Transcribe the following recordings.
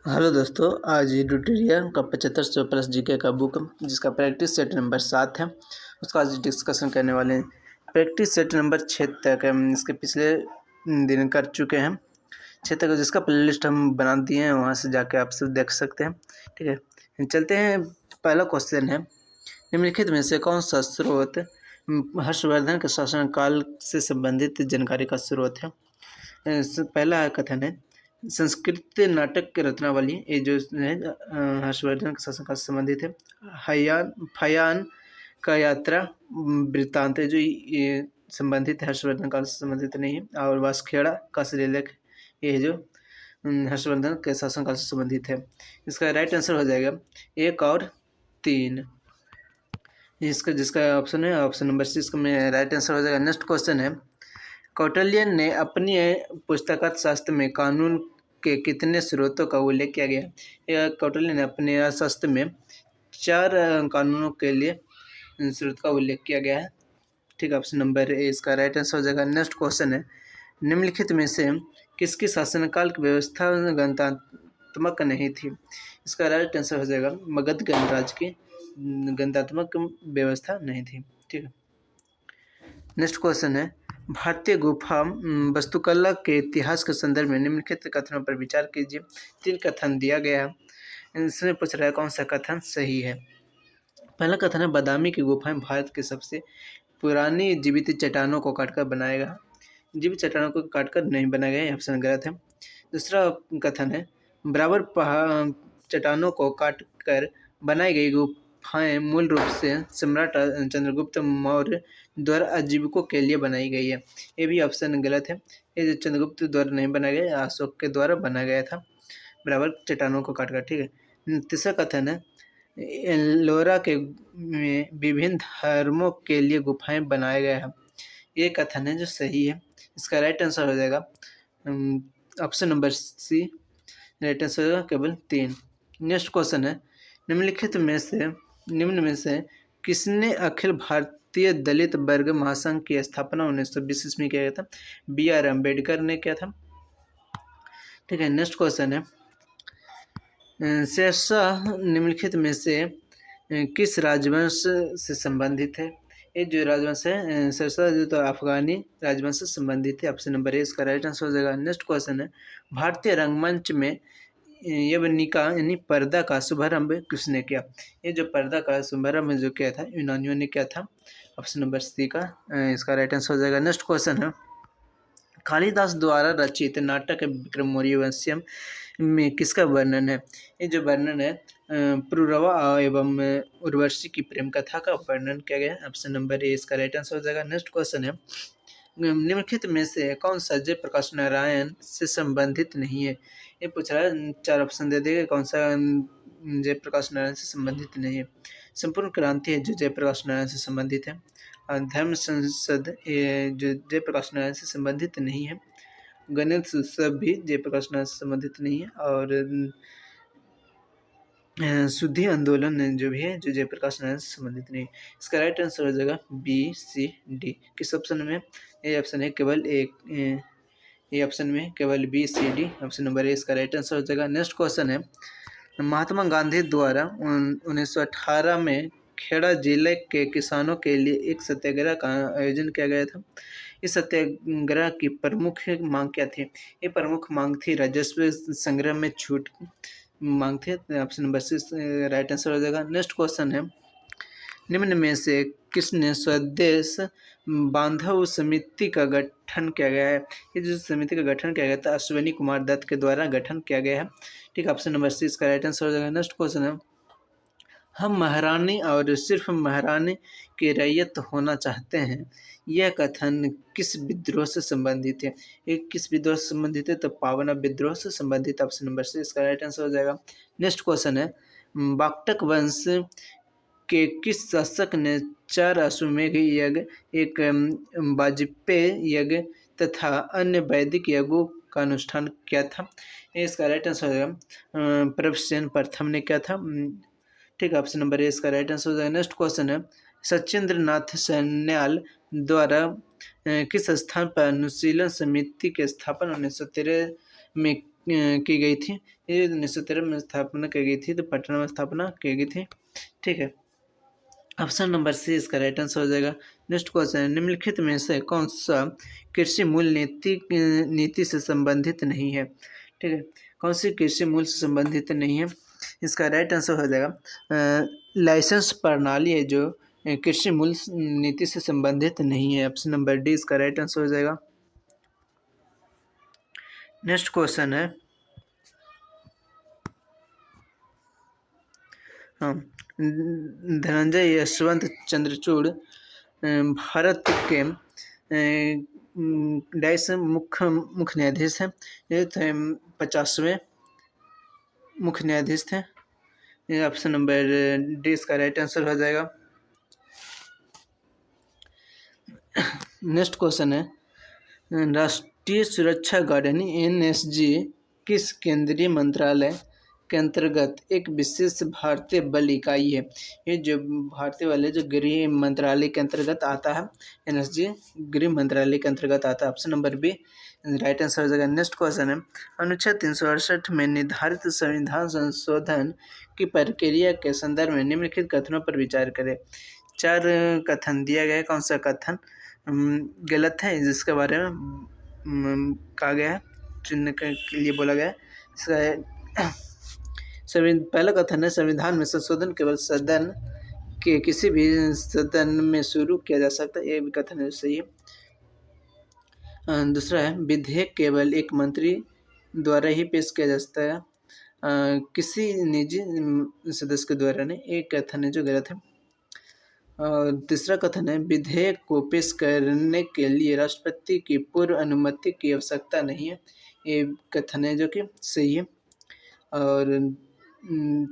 Hello दोस्तों, आज ये ट्यूटोरियल का 7500 प्लस जीके का बुक जिसका प्रैक्टिस सेट नंबर 7 है उसका आज डिस्कशन करने वाले हैं। प्रैक्टिस सेट नंबर 6 तक हम इसके पिछले दिन कर चुके हैं। 6 तक जिसका प्लेलिस्ट हम बना दिए हैं, वहाँ से जाके आप सब देख सकते हैं। ठीक है, चलते हैं। पहला क्वेश्चन है, निम्नलिखित में से कौन सा स्रोत हर्षवर्धन के शासनकाल से संबंधित जानकारी का स्रोत है। पहला कथन है, संस्कृत नाटक की रचनावली, ये जो है हर्षवर्धन के शासनकाल से संबंधित है। फयान का यात्रा वृत्तांत, जो ये संबंधित है, हर्षवर्धन काल से संबंधित नहीं है। और वासखेड़ा का श्रीलेख, ये जो हर्षवर्धन के शासनकाल से संबंधित है। इसका राइट आंसर हो जाएगा 1 और 3। इसका जिसका ऑप्शन है ऑप्शन नंबर 6 में राइट आंसर हो जाएगा। नेक्स्ट क्वेश्चन है, कौटिल्य ने अपनी पुस्तकार्थशास्त्र में कानून के कितने स्रोतों का उल्लेख किया गया है। यह कौटिल्य ने अपने अर्थशास्त्र में 4 कानूनों के लिए स्रोत का उल्लेख किया गया है। ठीक, ऑप्शन नंबर ए इसका राइट आंसर हो जाएगा। नेक्स्ट क्वेश्चन है, निम्नलिखित में से किसकी शासनकाल की व्यवस्था गणतात्मक नहीं थी। इसका राइट आंसर हो जाएगा मगध गणराज्य की गणतात्मक व्यवस्था नहीं थी। ठीक है, नेक्स्ट क्वेश्चन है, भारतीय गुफा वास्तुकला के इतिहास के संदर्भ में निम्नलिखित कथनों पर विचार कीजिए। 3 कथन दिया गया है, इसमें पूछ रहा है कौन सा कथन सही है। पहला कथन है, बादामी की गुफाएं भारत के सबसे पुरानी जीवित चट्टानों को काटकर बनाया गया। जीवित चट्टानों को काटकर नहीं बनाया गया, ऑप्शन गलत है। दूसरा कथन है, बराबर चट्टानों को काटकर बनाई गई गुफाएं मूल रूप से सम्राट चंद्रगुप्त मौर्य द्वारा आजीविकों के लिए बनाई गई है। ये भी ऑप्शन गलत है। ये जो चंद्रगुप्त द्वारा नहीं बनाया गया, अशोक के द्वारा बनाया गया था, बराबर चट्टानों को काटकर। ठीक है, तीसरा कथन है, एल्लोरा के में विभिन्न धर्मों के लिए गुफाएं बनाया गया है। ये कथन है जो सही है। इसका राइट आंसर हो जाएगा option number C, right answer होगा केवल 3। नेक्स्ट क्वेश्चन है, निम्न में से किसने अखिल भारतीय दलित वर्ग महासंघ की स्थापना 1920 में किया गया था। BR अम्बेडकर ने किया था। ठीक है, नेक्स्ट क्वेश्चन है, शेरशाह निम्नलिखित में से किस राजवंश से संबंधित है। ये जो राजवंश है शेरशाह जो तो अफगानी राजवंश से संबंधित है, ऑप्शन नंबर ए इसका राइट आंसर हो जाएगा। नेक्स्ट क्वेश्चन है, भारतीय रंगमंच में यवनिका यानी पर्दा का शुभारंभ किसने किया। ये जो पर्दा का शुभारंभ जो किया था यूनानियों ने किया था, ऑप्शन नंबर सी का इसका राइट आंसर हो जाएगा। नेक्स्ट क्वेश्चन है, कालिदास द्वारा रचित नाटक विक्रम मौर्यवंशम में किसका वर्णन है। ये जो वर्णन है पुरुरवा एवं उर्वशी की प्रेम कथा का वर्णन किया गया है, ऑप्शन नंबर ए इसका राइट आंसर हो जाएगा। नेक्स्ट क्वेश्चन है, निम्नलिखित में से कौन सा जयप्रकाश नारायण से संबंधित नहीं है। ये पूछ रहा है, 4 ऑप्शन दे देगा कौन सा जयप्रकाश नारायण से संबंधित नहीं है। संपूर्ण क्रांति है जो जयप्रकाश नारायण से संबंधित है। धर्म संसद जो जयप्रकाश नारायण से संबंधित नहीं है। गणेश उत्सव भी जयप्रकाश नारायण से संबंधित नहीं है। और शुद्धि आंदोलन जो भी है जो जयप्रकाश नारायण से संबंधित नहीं है। इसका राइट आंसर हो जाएगा BCD। किस ऑप्शन में, ये ऑप्शन है केवल एक, ये ऑप्शन में केवल BCD, ऑप्शन नंबर ए इसका राइट आंसर हो जाएगा। नेक्स्ट क्वेश्चन है, महात्मा गांधी द्वारा 1918 में खेड़ा जिले के किसानों के लिए एक सत्याग्रह का आयोजन किया गया था। इस सत्याग्रह की प्रमुख मांग क्या थी। ये प्रमुख मांग थी राजस्व संग्रह में छूट मांग थी, option number C right answer हो जाएगा। नेक्स्ट क्वेश्चन है, निम्न में से किसने स्वदेश बांधव समिति का गठन किया गया है। ये जो समिति का गठन किया गया था अश्विनी कुमार दत्त के द्वारा गठन किया गया है। ठीक, ऑप्शन नंबर सी इसका राइट आंसर हो जाएगा। नेक्स्ट क्वेश्चन है, हम महारानी और सिर्फ महारानी की रैयत होना चाहते हैं, यह कथन किस विद्रोह से संबंधित है। ये किस विद्रोह से संबंधित है, तो पावना विद्रोह से संबंधित, ऑप्शन नंबर सी इसका राइट आंसर हो जाएगा। नेक्स्ट क्वेश्चन है, वाक्टक वंश के किस शासक ने 4 अश्वमेघ यज्ञ, एक वाजपेय यज्ञ तथा अन्य वैदिक यज्ञों का अनुष्ठान किया था। इसका राइट आंसर हो जाएगा प्रभसेन प्रथम ने किया था। ठीक, ऑप्शन नंबर ए इसका राइट आंसर हो जाएगा। नेक्स्ट क्वेश्चन है, सचिंद्र नाथ सन्याल द्वारा किस स्थान पर अनुशीलन समिति के स्थापना 1913 में की गई थी? ये 1913 में स्थापना की गई थी, तो पटना में स्थापना की गई थी। ठीक है, ऑप्शन नंबर सी इसका राइट आंसर हो जाएगा। नेक्स्ट क्वेश्चन है, निम्नलिखित में से कौन सा कृषि मूल्य नीति से संबंधित नहीं है? ठीक है, कौन सी कृषि मूल्य से संबंधित नहीं है? इसका राइट आंसर हो जाएगा लाइसेंस प्रणाली है जो कृषि मूल्य नीति से संबंधित नहीं है। ऑप्शन नंबर डी इसका राइट आंसर हो जाएगा। नेक्स्ट क्वेश्चन है, हाँ, धनंजय यशवंत चंद्रचूड़ भारत के डैश मुख्य न्यायाधीश हैं। ये थे 50वें मुख्य न्यायाधीश थे। ये ऑप्शन नंबर डी इसका राइट आंसर हो जाएगा। नेक्स्ट क्वेश्चन है, राष्ट्रीय सुरक्षा गार्ड यानी एनएसजी किस केंद्रीय मंत्रालय के अंतर्गत एक विशेष भारतीय बल इकाई है? ये जो भारतीय वाले जो गृह मंत्रालय के अंतर्गत आता है, एनएसजी गृह मंत्रालय के अंतर्गत आता है। Option number B right answer हो जाएगा। नेक्स्ट क्वेश्चन है, अनुच्छेद 368 में निर्धारित संविधान संशोधन की प्रक्रिया के संदर्भ में निम्नलिखित कथनों पर विचार करें। 4 कथन दिया गया है, कौन सा कथन गलत है जिसके बारे में कहा गया है, चुनने के लिए बोला गया है? पहला कथन है, संविधान में संशोधन केवल सदन के किसी भी सदन में शुरू किया जा सकता है, ये भी कथन है सही है। दूसरा है, विधेयक केवल एक मंत्री द्वारा ही पेश किया जा सकता है, किसी निजी सदस्य के द्वारा नहीं, एक कथन है जो गलत है। और तीसरा कथन है, विधेयक को पेश करने के लिए राष्ट्रपति की पूर्व अनुमति की आवश्यकता नहीं है, ये कथन है जो कि सही है। और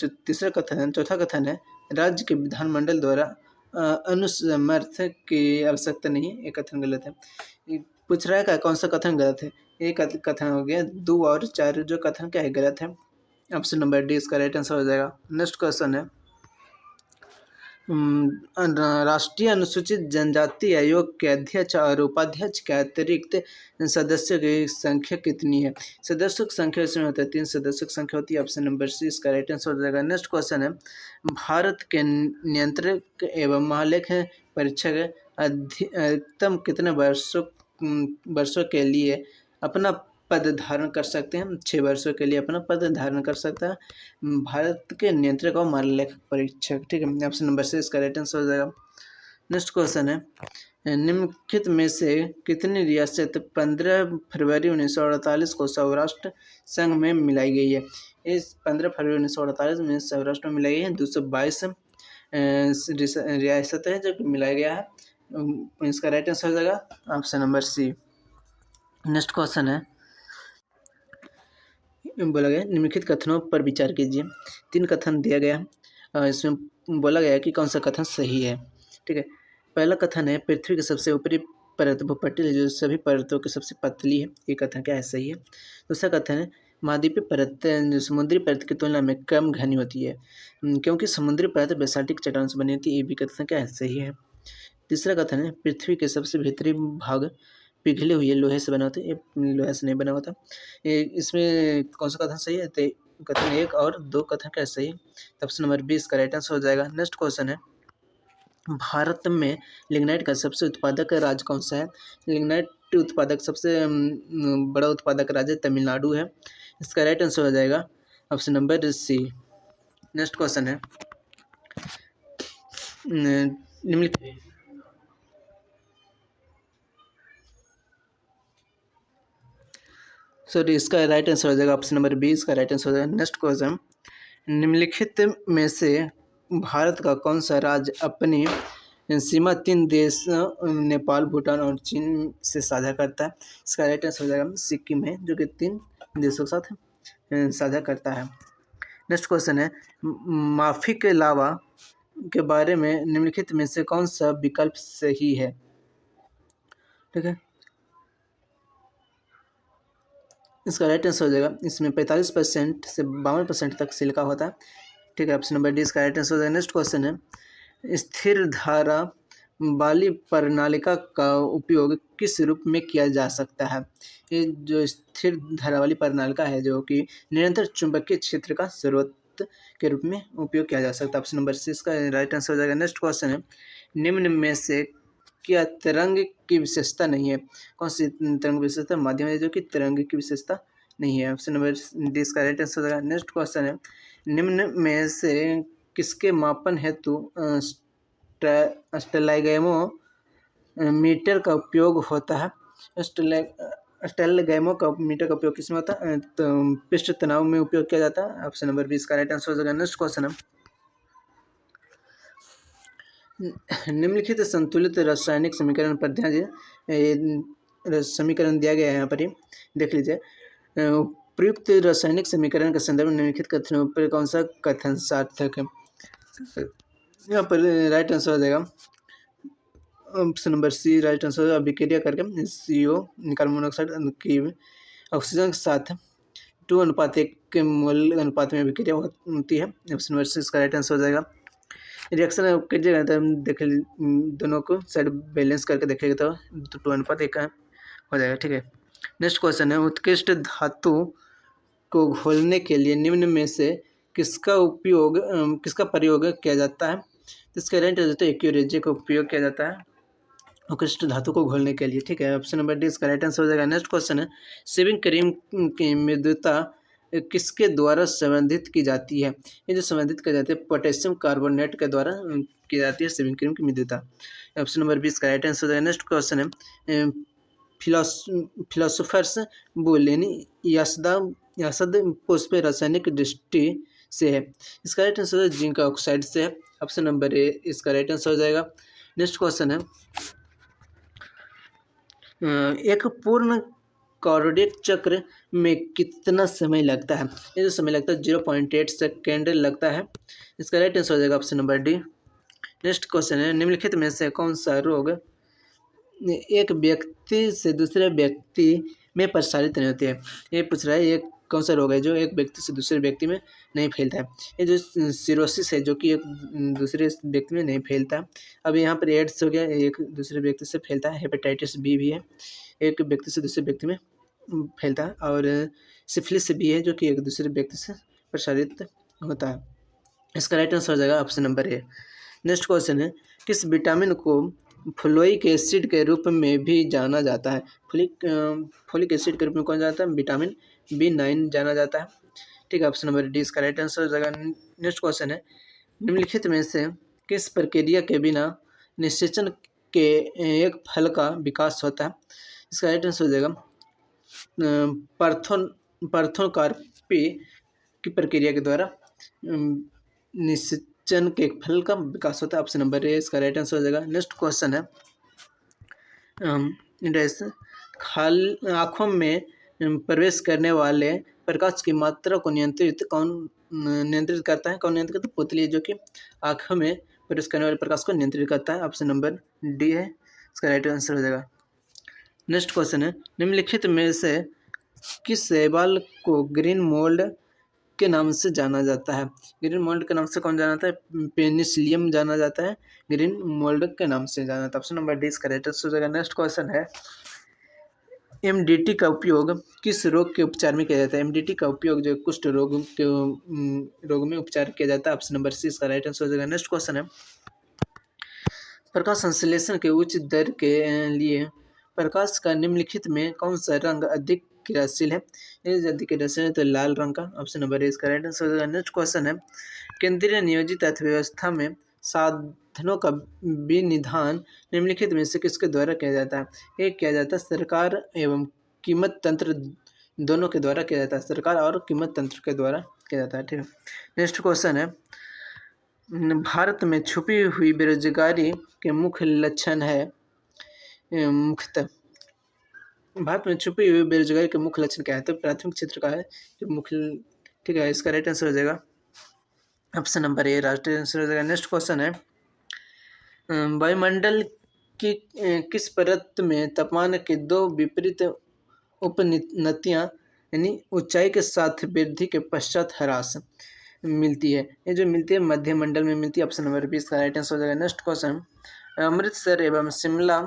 चौथा कथन है, राज्य के विधानमंडल द्वारा अनुसमर्थ की आवश्यकता नहीं है, ये कथन गलत है। पूछ रहा है क्या कौन सा कथन गलत है? ये कथन हो गया 2 और 4 जो कथन क्या है गलत है। ऑप्शन नंबर डी इसका राइट आंसर हो जाएगा। नेक्स्ट क्वेश्चन है, राष्ट्रीय अनुसूचित जनजाति आयोग के अध्यक्ष और उपाध्यक्ष के अतिरिक्त सदस्यों की संख्या कितनी है? सदस्यों की संख्या इसमें होता है 3 सदस्यों की संख्या होती है। ऑप्शन नंबर सी इसका राइट आंसर हो जाएगा। नेक्स्ट क्वेश्चन है, भारत के नियंत्रक एवं महालेख परीक्षक अधिकतम कितने वर्षों के लिए अपना पद धारण कर सकते हैं? 6 वर्षों के लिए अपना पद धारण कर सकता है भारत के नियंत्रक और महालेखक परीक्षक। ठीक है, ऑप्शन नंबर सी इसका राइट आंसर हो जाएगा। नेक्स्ट क्वेश्चन है, निम्नलिखित में से कितनी रियासत 15 फरवरी 1948 को सौराष्ट्र संघ में मिलाई गई है? इस 15 फरवरी 1948 में सौराष्ट्र में मिलाई गई है 222 रियासत है जो मिलाया गया है, इसका राइट आंसर हो जाएगा option number C. Next question है, बोला गया निम्नलिखित कथनों पर विचार कीजिए। 3 कथन दिया गया है, इसमें बोला गया है कि कौन सा कथन सही है। ठीक है, पहला कथन है, पृथ्वी की सबसे ऊपरी परत भूपटल जो सभी परतों की सबसे पतली है, ये कथन क्या है सही है। दूसरा कथन है, महाद्वीपीय परत जो समुद्री परत की तुलना में कम घनी होती है क्योंकि समुद्री परत बेसाल्टिक चट्टानों से बनी होती है, ये भी कथन क्या है सही है। तीसरा कथन है, पृथ्वी के सबसे भीतरी भाग पिघले हुए लोहे से बना होता है, ये लोहे से नहीं बना होता। ये इसमें कौन सा कथन सही है? तो कथन 1 और 2 कथन क्या सही है? ऑप्शन नंबर बी इसका राइट आंसर हो जाएगा। नेक्स्ट क्वेश्चन है, भारत में लिग्नाइट का सबसे उत्पादक राज्य कौन सा है? लिग्नाइट उत्पादक सबसे बड़ा उत्पादक राज्य तमिलनाडु है, इसका राइट आंसर हो जाएगा option number C. Next question है, निम्नलिखित सॉरी इसका राइट आंसर हो जाएगा ऑप्शन नंबर बी इसका राइट आंसर हो जाएगा। नेक्स्ट क्वेश्चन, निम्नलिखित में से भारत का कौन सा राज्य अपनी सीमा 3 देश नेपाल, भूटान और चीन से साझा करता है? इसका राइट आंसर हो जाएगा सिक्किम है जो कि 3 देशों के साथ साझा करता है। नेक्स्ट क्वेश्चन है, माफी के अलावा के बारे में निम्नलिखित में से कौन सा विकल्प सही है? ठीक है, इसका राइट आंसर हो जाएगा, इसमें 45% से 52% तक सिलिका होता है। ठीक है, ऑप्शन नंबर डी इसका राइट आंसर हो जाएगा। नेक्स्ट क्वेश्चन है, स्थिर धारा वाली प्रणालिका का उपयोग किस रूप में किया जा सकता है? ये जो स्थिर धारा वाली प्रणालिका है जो कि निरंतर चुंबकीय क्षेत्र का स्रोत के रूप में उपयोग किया जा सकता है। ऑप्शन नंबर सी इसका राइट आंसर हो जाएगा। नेक्स्ट क्वेश्चन है, निम्न में से क्या तरंग की विशेषता नहीं है? कौन सी तरंग विशेषता माध्यम है जो कि तरंग की विशेषता नहीं है? ऑप्शन नंबर डी इसका राइट आंसर हो जाएगा। नेक्स्ट क्वेश्चन है, निम्न में से किसके मापन हेतु स्टेलाइगैमो मीटर का उपयोग होता है? स्टेलाइगैमो का मीटर का उपयोग किसमें होता है? तो पृष्ठ तनाव में उपयोग किया जाता है। ऑप्शन नंबर 20 का राइट आंसर हो जाएगा। नेक्स्ट क्वेश्चन है, निम्नलिखित संतुलित रासायनिक समीकरण पर ध्यान दीजिए। समीकरण दिया गया है यहाँ पर ही देख लीजिए। प्रयुक्त रासायनिक समीकरण के संदर्भ में निम्नलिखित कथनों पर कौन सा कथन सार्थक है? यहाँ पर राइट आंसर हो जाएगा option number C right answer. अभिक्रिया करके CO कार्बन मोनोऑक्साइड की ऑक्सीजन के साथ 2:1 के मोल अनुपात में अभिक्रिया होती है। ऑप्शन नंबर सी इसका राइट आंसर हो जाएगा। रिएक्शन कीजिएगा तो हम देख दोनों को साइड बैलेंस करके देखेंगे तो 2:1 हो जाएगा। ठीक है। नेक्स्ट क्वेश्चन है, उत्कृष्ट धातु को घोलने के लिए निम्न में से किसका प्रयोग किया जाता है? इसका राइट आंसर एक्यूरेजी का उपयोग किया जाता है उत्कृष्ट धातु को घोलने के लिए। ठीक है। ऑप्शन नंबर डी इसका राइट आंसर हो जाएगा। नेक्स्ट क्वेश्चन है, शेविंग क्रीम की मृदुता किसके द्वारा संवर्धित की जाती है? ये जो संवर्धित की जाती है पोटेशियम कार्बोनेट के द्वारा की जाती है शेविंग क्रीम की मृदुता। ऑप्शन नंबर 20 का राइट आंसर हो जाएगा। नेक्स्ट क्वेश्चन है, फिलोसोफर्स बोलेनी यासद पुष्प रासायनिक दृष्टि से है? इसका राइट आंसर जिंक ऑक्साइड से है। ऑप्शन नंबर ए इसका राइट आंसर हो जाएगा। नेक्स्ट क्वेश्चन है, एक पूर्ण कार्डियक चक्र में कितना समय लगता है? ये जो समय लगता है 0.8 सेकेंड लगता है। इसका राइट आंसर हो जाएगा option number D. Next question है, निम्नलिखित में से कौन सा रोग एक व्यक्ति से दूसरे व्यक्ति में प्रसारित नहीं होती है? ये पूछ रहा है एक कौन सा रोग है जो एक व्यक्ति से दूसरे व्यक्ति में नहीं फैलता है? ये जो सिरोसिस है जो कि एक दूसरे व्यक्ति में नहीं फैलता। अब यहाँ पर एड्स हो गया, एक दूसरे व्यक्ति से फैलता है। हेपेटाइटिस बी भी है, एक व्यक्ति से दूसरे व्यक्ति में फैलता है। और सिफिलिस भी है जो कि एक दूसरे व्यक्ति से प्रसारित होता है। इसका राइट आंसर हो जाएगा option number A. Next question है, किस विटामिन को फ्लोइक एसिड के रूप में भी जाना जाता है? फोलिक एसिड के रूप में कौन जाता है? विटामिन B9 जाना जाता है। ठीक है। ऑप्शन नंबर डी इसका राइट आंसर हो जाएगा। नेक्स्ट क्वेश्चन है, निम्नलिखित में से किस प्रक्रिया के बिना निषेचन के एक फल का विकास होता है? इसका राइट आंसर हो जाएगा पार्थोकार्पी की प्रक्रिया के द्वारा निषेचन के एक फल का विकास होता है। ऑप्शन नंबर ए इसका राइट आंसर हो जाएगा। नेक्स्ट क्वेश्चन है, आँखों में प्रवेश करने वाले प्रकाश की मात्रा को नियंत्रित करता है? कौन नियंत्रित करता है? पुतली, जो कि आँखों में प्रवेश करने वाले प्रकाश को नियंत्रित करता है। ऑप्शन नंबर डी है इसका राइट आंसर हो जाएगा। नेक्स्ट क्वेश्चन है, निम्नलिखित में से किस शैवाल को ग्रीन मोल्ड के नाम से जाना जाता है? ग्रीन मोल्ड के नाम से कौन जाना जाता है? पेनिसिलियम जाना जाता है, ग्रीन मोल्ड के नाम से जाना जाता है। ऑप्शन नंबर डी इसका राइट आंसर हो जाएगा। नेक्स्ट क्वेश्चन है, MDT का उपयोग किस रोग के उपचार में किया जाता है? MDT का उपयोग जो कुष्ठ रोग में उपचार किया जाता है। ऑप्शन नंबर सी इसका राइट आंसर हो जाएगा। नेक्स्ट क्वेश्चन है, प्रकाश संश्लेषण के उच्च दर के लिए प्रकाश का निम्नलिखित में कौन सा रंग अधिक क्रियाशील है? ये अधिक क्रियाशील है तो लाल रंग का। ऑप्शन नंबर ए इसका राइट आंसर हो जाएगा। नेक्स्ट क्वेश्चन है, केंद्रीय नियोजित अर्थव्यवस्था में साधनों का विनिधान निम्नलिखित में से किसके द्वारा किया जाता है? ये किया जाता है सरकार एवं कीमत तंत्र दोनों के द्वारा किया जाता है। सरकार और कीमत तंत्र के द्वारा किया जाता है। ठीक है। नेक्स्ट क्वेश्चन है, भारत में छुपी हुई बेरोजगारी के मुख्य लक्षण है मुख्यतः भारत में छुपी हुई बेरोजगारी के मुख्य लक्षण क्या है? तो प्राथमिक क्षेत्र का है जो मुख्य। ठीक है। इसका राइट आंसर हो जाएगा ऑप्शन नंबर ए राष्ट्रीय आंसर हो जाएगा। नेक्स्ट क्वेश्चन है, वायुमंडल की किस परत में तापमान के दो विपरीत उपनतियां यानी ऊंचाई के साथ वृद्धि के पश्चात ह्रास मिलती है? ये जो मिलती है मध्य मंडल में मिलती है। ऑप्शन नंबर 20 का राइट आंसर हो जाएगा। नेक्स्ट क्वेश्चन, अमृतसर एवं शिमला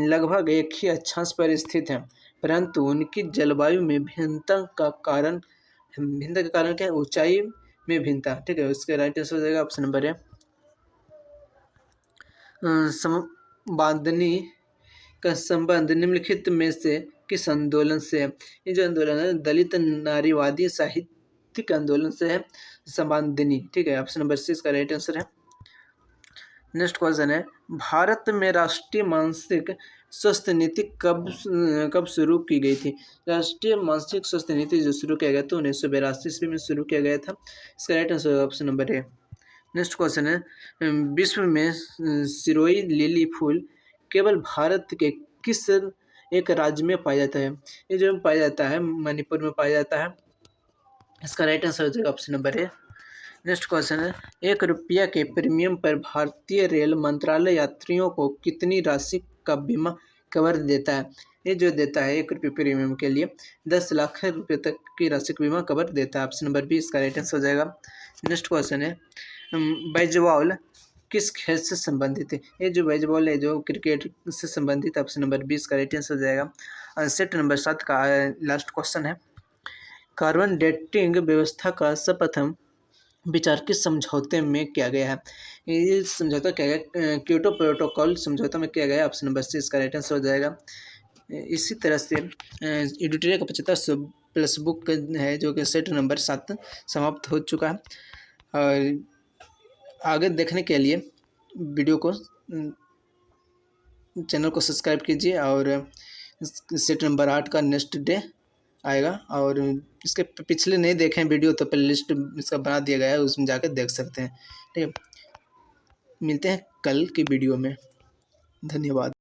लगभग एक ही अक्षांश पर स्थित हैं, परंतु उनकी जलवायु में भिन्नता के कारण क्या है? ऊंचाई में भिन्नता। ठीक है, उसके राइट आंसर हो जाएगा ऑप्शन नंबर है संवादनी का संबंध निम्नलिखित में से किस आंदोलन से है? ये जो आंदोलन है दलित नारीवादी साहित्यिक आंदोलन से है, संवादनी। ठीक है, ऑप्शन नंबर सी इसका राइट आंसर है। नेक्स्ट क्वेश्चन है, भारत में राष्ट्रीय मानसिक स्वास्थ्य नीति कब शुरू की गई थी? राष्ट्रीय मानसिक स्वास्थ्य नीति जो शुरू किया गया था 1982 ईस्वी में शुरू किया गया था। इसका राइट आंसर ऑप्शन नंबर है। नेक्स्ट क्वेश्चन है, विश्व में सिरोही लिली फूल केवल भारत के किस एक राज्य में पाया जाता है? ये जो पाया जाता है मणिपुर में पाया जाता है। इसका राइट आंसर हो जाएगा ऑप्शन नंबर है। नेक्स्ट क्वेश्चन है, ₹1 के प्रीमियम पर भारतीय रेल मंत्रालय यात्रियों को कितनी राशि का बीमा कवर देता है? ये जो देता है ₹1 प्रीमियम के लिए 10 लाख रुपए तक की राशि का बीमा कवर देता है। ऑप्शन नंबर बी इसका राइट आंसर हो जाएगा। नेक्स्ट क्वेश्चन है, बेसबॉल किस खेल से संबंधित है? ये जो बेसबॉल है जो क्रिकेट से संबंधित। ऑप्शन नंबर 20 का राइट आंसर हो जाएगा। सेट नंबर 7 का लास्ट क्वेश्चन है, कार्बन डेटिंग व्यवस्था का सर्वप्रथम विचार किस समझौते में किया गया है? ये समझौता क्या गया? क्योटो प्रोटोकॉल समझौता में किया गया है। ऑप्शन नंबर सी इसका राइट आंसर हो जाएगा। इसी तरह से एडिटोरियल का 75+ बुक है जो कि सेट नंबर 7 समाप्त हो चुका है। और आगे देखने के लिए वीडियो को चैनल को सब्सक्राइब कीजिए और सेट नंबर 8 का नेक्स्ट डे आएगा। और इसके पिछले नहीं देखें वीडियो तो प्लेलिस्ट इसका बना दिया गया है, उसमें जाकर देख सकते हैं। ठीक है, मिलते हैं कल की वीडियो में। धन्यवाद।